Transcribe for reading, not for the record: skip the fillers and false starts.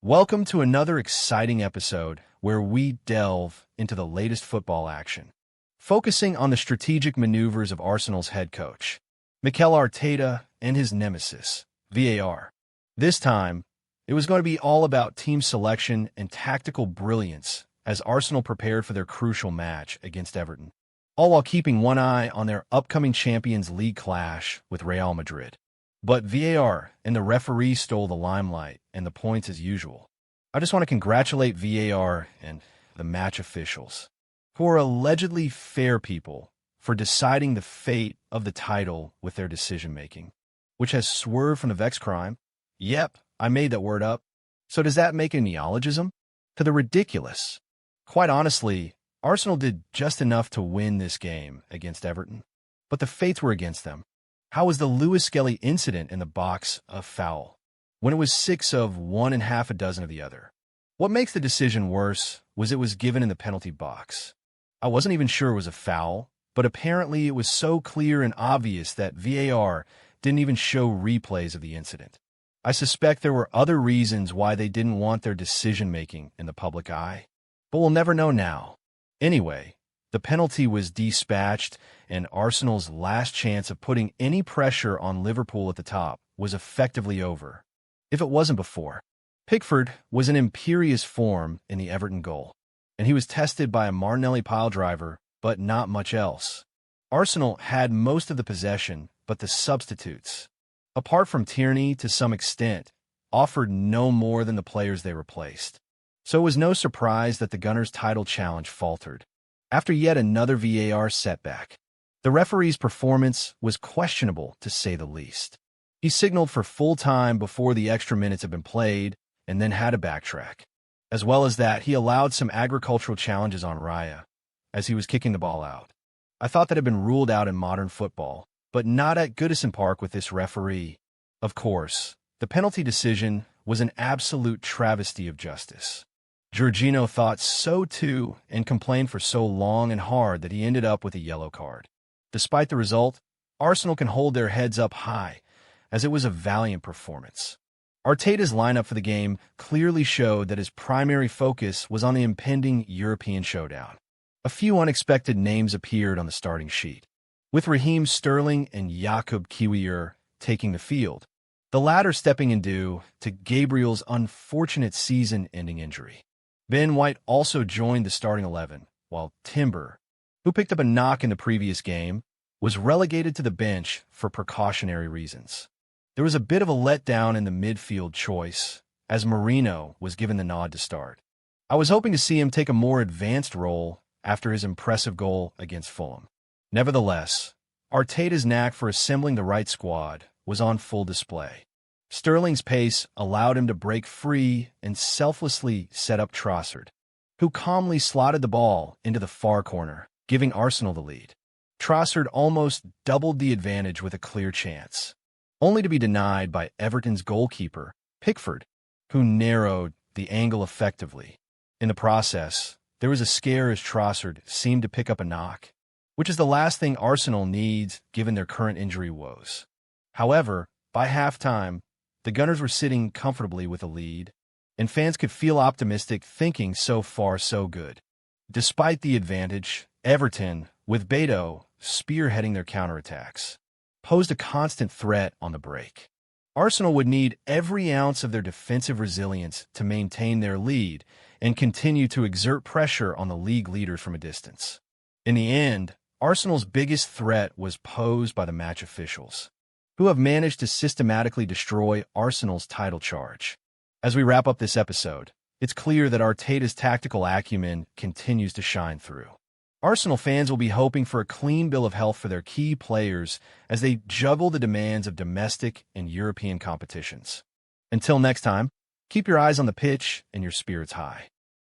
Welcome to another exciting episode where we delve into the latest football action, focusing on the strategic maneuvers of Arsenal's head coach, Mikel Arteta, and his nemesis, VAR. This time, it was going to be all about team selection and tactical brilliance as Arsenal prepared for their crucial match against Everton, all while keeping one eye on their upcoming Champions League clash with Real Madrid. But VAR and the referee stole the limelight and the points as usual. I just want to congratulate VAR and the match officials, who are allegedly fair people, for deciding the fate of the title with their decision-making, which has swerved from the Vex crime. Yep, I made that word up. So does that make a neologism? To the ridiculous. Quite honestly, Arsenal did just enough to win this game against Everton, but the fates were against them. How was the Lewis Skelly incident in the box a foul, when it was 6 of one and half a dozen of the other? What makes the decision worse was it was given in the penalty box. I wasn't even sure it was a foul, but apparently it was so clear and obvious that VAR didn't even show replays of the incident. I suspect there were other reasons why they didn't want their decision-making in the public eye, but we'll never know now. Anyway, the penalty was dispatched, and Arsenal's last chance of putting any pressure on Liverpool at the top was effectively over, if it wasn't before. Pickford was in imperious form in the Everton goal, and he was tested by a Martinelli piledriver, but not much else. Arsenal had most of the possession, but the substitutes, apart from Tierney to some extent, offered no more than the players they replaced. So it was no surprise that the Gunners' title challenge faltered after yet another VAR setback. The referee's performance was questionable, to say the least. He signaled for full time before the extra minutes had been played, and then had to backtrack. As well as that, he allowed some agricultural challenges on Raya as he was kicking the ball out. I thought that had been ruled out in modern football, but not at Goodison Park with this referee. Of course, the penalty decision was an absolute travesty of justice. Jorginho thought so too and complained for so long and hard that he ended up with a yellow card. Despite the result, Arsenal can hold their heads up high, as it was a valiant performance. Arteta's lineup for the game clearly showed that his primary focus was on the impending European showdown. A few unexpected names appeared on the starting sheet, with Raheem Sterling and Kiwior taking the field, the latter stepping in due to Gabriel's unfortunate season-ending injury. Ben White also joined the starting 11, while Timber, who picked up a knock in the previous game, was relegated to the bench for precautionary reasons. There was a bit of a letdown in the midfield choice, as Marino was given the nod to start. I was hoping to see him take a more advanced role after his impressive goal against Fulham. Nevertheless, Arteta's knack for assembling the right squad was on full display. Sterling's pace allowed him to break free and selflessly set up Trossard, who calmly slotted the ball into the far corner, giving Arsenal the lead. Trossard almost doubled the advantage with a clear chance, only to be denied by Everton's goalkeeper, Pickford, who narrowed the angle effectively. In the process, there was a scare as Trossard seemed to pick up a knock, which is the last thing Arsenal needs given their current injury woes. However, by halftime, the Gunners were sitting comfortably with a lead, and fans could feel optimistic, thinking so far so good. Despite the advantage, Everton, with Beto spearheading their counterattacks, posed a constant threat on the break. Arsenal would need every ounce of their defensive resilience to maintain their lead and continue to exert pressure on the league leaders from a distance. In the end, Arsenal's biggest threat was posed by the match officials, who have managed to systematically destroy Arsenal's title charge. As we wrap up this episode, it's clear that Arteta's tactical acumen continues to shine through. Arsenal fans will be hoping for a clean bill of health for their key players as they juggle the demands of domestic and European competitions. Until next time, keep your eyes on the pitch and your spirits high.